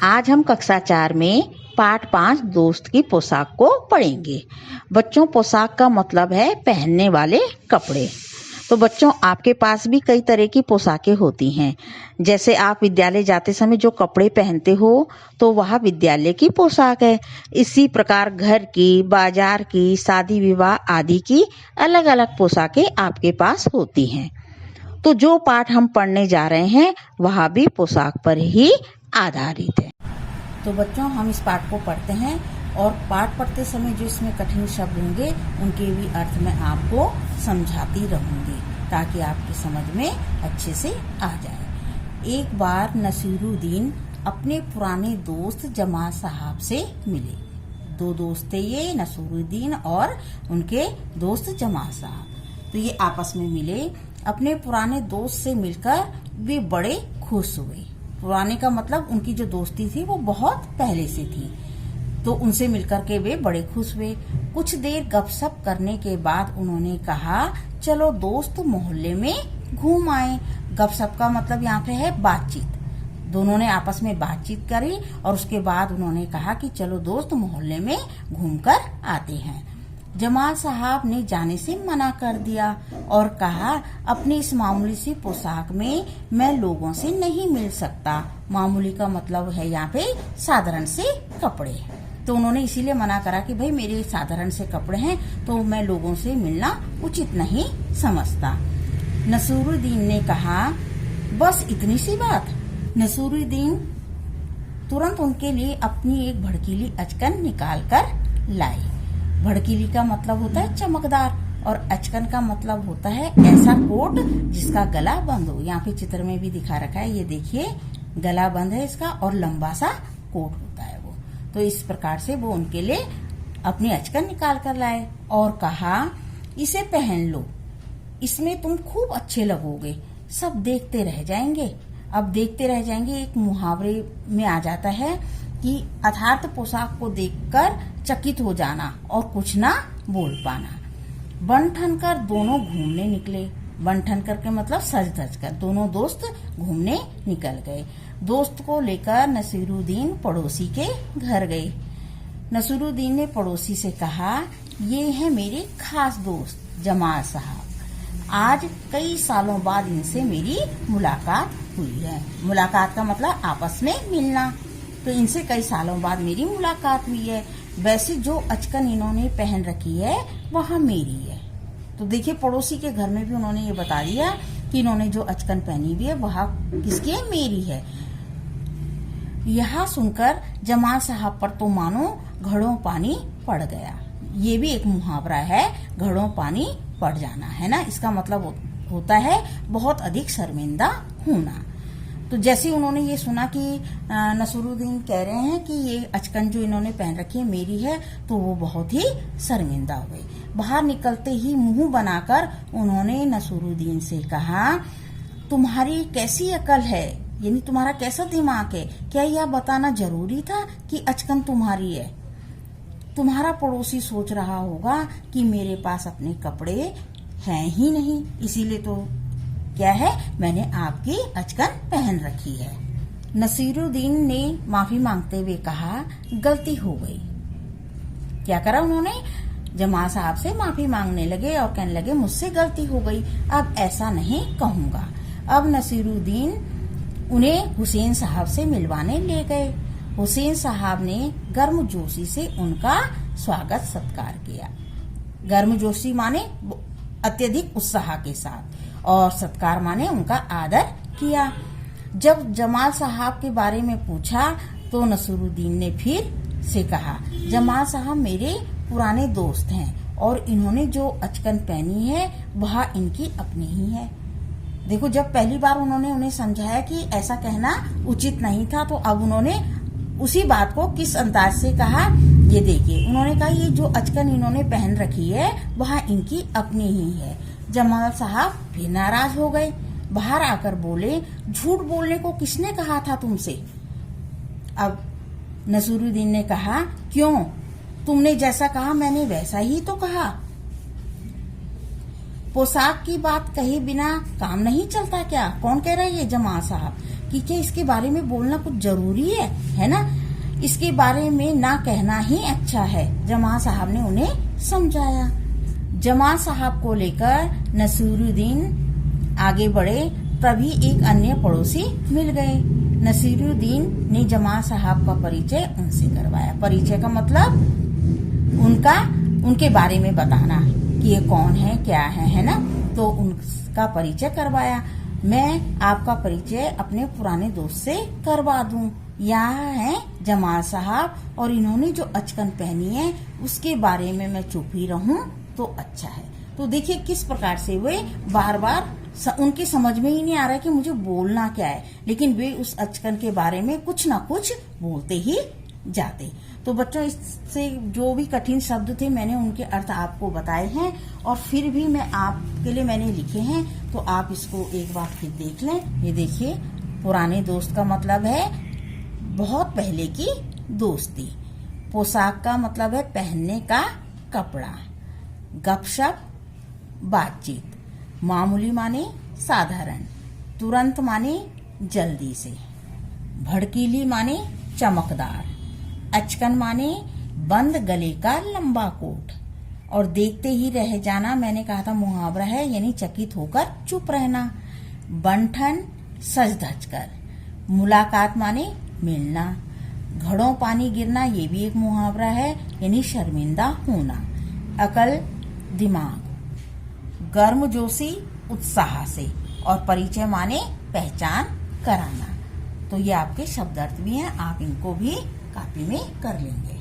आज हम कक्षा 4 में पाठ 5 दोस्त की पोशाक को पढ़ेंगे। बच्चों, पोशाक का मतलब है पहनने वाले कपड़े। तो बच्चों, आपके पास भी कई तरह की पोशाकें होती हैं। जैसे आप विद्यालय जाते समय जो कपड़े पहनते हो तो वह विद्यालय की पोशाक है। इसी प्रकार घर की, बाजार की, शादी विवाह आदि की अलग अलग पोशाकें आपके पास होती हैं। तो जो पाठ हम पढ़ने जा रहे हैं वह भी पोशाक पर ही आधारित है। तो बच्चों, हम इस पाठ को पढ़ते हैं और पाठ पढ़ते समय जो इसमें कठिन शब्द होंगे उनके भी अर्थ मैं आपको समझाती रहूंगी ताकि आपकी समझ में अच्छे से आ जाए। एक बार नसीरुद्दीन अपने पुराने दोस्त जमाल साहब से मिले। दो दोस्त थे ये, नसीरुद्दीन और उनके दोस्त जमाल साहब। तो ये आपस में मिले। अपने पुराने दोस्त से मिलकर वे बड़े खुश हुए। पुराने का मतलब उनकी जो दोस्ती थी वो बहुत पहले से थी, तो उनसे मिलकर के वे बड़े खुश हुए। कुछ देर गपशप करने के बाद उन्होंने कहा, चलो दोस्त मोहल्ले में घूम आए। गपशप का मतलब यहाँ पे है बातचीत। दोनों ने आपस में बातचीत करी और उसके बाद उन्होंने कहा कि चलो दोस्त मोहल्ले में घूमकर आते हैं। जमाल साहब ने जाने से मना कर दिया और कहा, अपनी इस मामूली सी पोशाक में मैं लोगों से नहीं मिल सकता। मामूली का मतलब है यहाँ पे साधारण से कपड़े। तो उन्होंने इसीलिए मना करा कि भाई मेरे साधारण से कपड़े हैं तो मैं लोगों से मिलना उचित नहीं समझता। नसीरुद्दीन ने कहा, बस इतनी सी बात। नसीरुद्दीन तुरंत उनके लिए अपनी एक भड़कीली अचकन निकाल कर लाई। भड़कीली का मतलब होता है चमकदार और अचकन का मतलब होता है ऐसा कोट जिसका गला बंद हो। यहाँ पे चित्र में भी दिखा रखा है, ये देखिए गला बंद है इसका और लंबा सा कोट होता है वो। तो इस प्रकार से वो उनके लिए अपनी अचकन निकाल कर लाए और कहा, इसे पहन लो, इसमें तुम खूब अच्छे लगोगे, सब देखते रह जाएंगे। अब देखते रह जाएंगे एक मुहावरे में आ जाता है कि अर्थात पोशाक को देखकर चकित हो जाना और कुछ ना बोल पाना। बन ठन कर दोनों घूमने निकले। बन ठन कर के मतलब सज धज कर दोनों दोस्त घूमने निकल गए। दोस्त को लेकर नसीरुद्दीन पड़ोसी के घर गए। नसीरुद्दीन ने पड़ोसी से कहा, ये है मेरे खास दोस्त जमाल साहब। आज कई सालों बाद इनसे मेरी मुलाकात हुई है। मुलाकात का मतलब आपस में मिलना। तो इनसे कई सालों बाद मेरी मुलाकात हुई है। वैसे जो अचकन इन्होंने पहन रखी है वह मेरी है। तो देखिए पड़ोसी के घर में भी उन्होंने ये बता दिया कि इन्होंने जो अचकन पहनी हुई है वह किसकी है, मेरी है। यह सुनकर जमाल साहब पर तो मानो घड़ों पानी पड़ गया। ये भी एक मुहावरा है, घड़ों पानी पड़ जाना, है ना। इसका मतलब होता है बहुत अधिक शर्मिंदा होना। तो जैसे उन्होंने ये सुना कि नसीरुद्दीन कह रहे हैं कि ये अचकन जो इन्होंने पहन रखी है मेरी है, तो वो बहुत ही शर्मिंदा हुए। बाहर निकलते ही मुंह बनाकर उन्होंने नसीरुद्दीन से कहा, तुम्हारी कैसी अकल है, यानी तुम्हारा कैसा दिमाग है, क्या यह बताना जरूरी था कि अचकन तुम्हारी है। तुम्हारा पड़ोसी सोच रहा होगा कि मेरे पास अपने कपड़े हैं ही नहीं, इसीलिए तो क्या है, मैंने आपकी अचकन पहन रखी है। नसीरुद्दीन ने माफी मांगते हुए कहा, गलती हो गई। क्या करा उन्होंने, जमाल साहब से माफी मांगने लगे और कहने लगे, मुझसे गलती हो गई, अब ऐसा नहीं कहूंगा। अब नसीरुद्दीन उन्हें हुसैन साहब से मिलवाने ले गए। हुसैन साहब ने गर्मजोशी से उनका स्वागत सत्कार किया। गर्मजोशी माने अत्यधिक उत्साह के साथ, और सत्कार माने उनका आदर किया। जब जमाल साहब के बारे में पूछा तो नसीरुद्दीन ने फिर से कहा, जमाल साहब मेरे पुराने दोस्त हैं और इन्होंने जो अचकन पहनी है वह इनकी अपनी ही है। देखो, जब पहली बार उन्होंने उन्हें समझाया कि ऐसा कहना उचित नहीं था, तो अब उन्होंने उसी बात को किस अंदाज से कहा, ये देखिए। उन्होंने कहा, ये जो अचकन इन्होंने पहन रखी है वह इनकी अपनी ही है। जमाल साहब फिर नाराज हो गए, बाहर आकर बोले, झूठ बोलने को किसने कहा था तुमसे। अब नसीरुद्दीन ने कहा, क्यों, तुमने जैसा कहा मैंने वैसा ही तो कहा। पोशाक की बात कहे बिना काम नहीं चलता क्या? कौन कह रहा है? ये जमा साहब कि क्या इसके बारे में बोलना कुछ जरूरी है ना? इसके बारे में ना कहना ही अच्छा है, जमा साहब ने उन्हें समझाया। जमा साहब को लेकर नसीरुद्दीन आगे बढ़े, तभी एक अन्य पड़ोसी मिल गए। नसीरुद्दीन ने जमा साहब का परिचय उनसे करवाया। परिचय का मतलब उनके बारे में बताना कि ये कौन है, क्या है ना? तो उनका परिचय करवाया। मैं आपका परिचय अपने पुराने दोस्त से करवा दूं। यहाँ है जमाल साहब, और इन्होंने जो अचकन पहनी है उसके बारे में मैं चुप ही रहूं तो अच्छा है। तो देखिए किस प्रकार से वे बार बार उनकी समझ में ही नहीं आ रहा है कि मुझे बोलना क्या है, लेकिन वे उस अचकन के बारे में कुछ ना कुछ बोलते ही जाते। तो बच्चों, इससे जो भी कठिन शब्द थे मैंने उनके अर्थ आपको बताए हैं, और फिर भी मैं आपके लिए मैंने लिखे हैं, तो आप इसको एक बार फिर देख लें। ये देखिए, पुराने दोस्त का मतलब है बहुत पहले की दोस्ती। पोशाक का मतलब है पहनने का कपड़ा। गपशप बातचीत। मामूली माने साधारण। तुरंत माने जल्दी से। भड़कीली माने चमकदार। अचकन माने बंद गले का लंबा कोट। और देखते ही रह जाना मैंने कहा था मुहावरा है, यानी चकित होकर चुप रहना। बंठन सज धज कर। मुलाकात माने मिलना। घड़ों पानी गिरना, ये भी एक मुहावरा है, यानी शर्मिंदा होना। अकल दिमाग। गर्मजोशी उत्साह से। और परिचय माने पहचान कराना। तो ये आपके शब्दार्थ भी हैं, आप इनको भी कॉपी में कर लेंगे।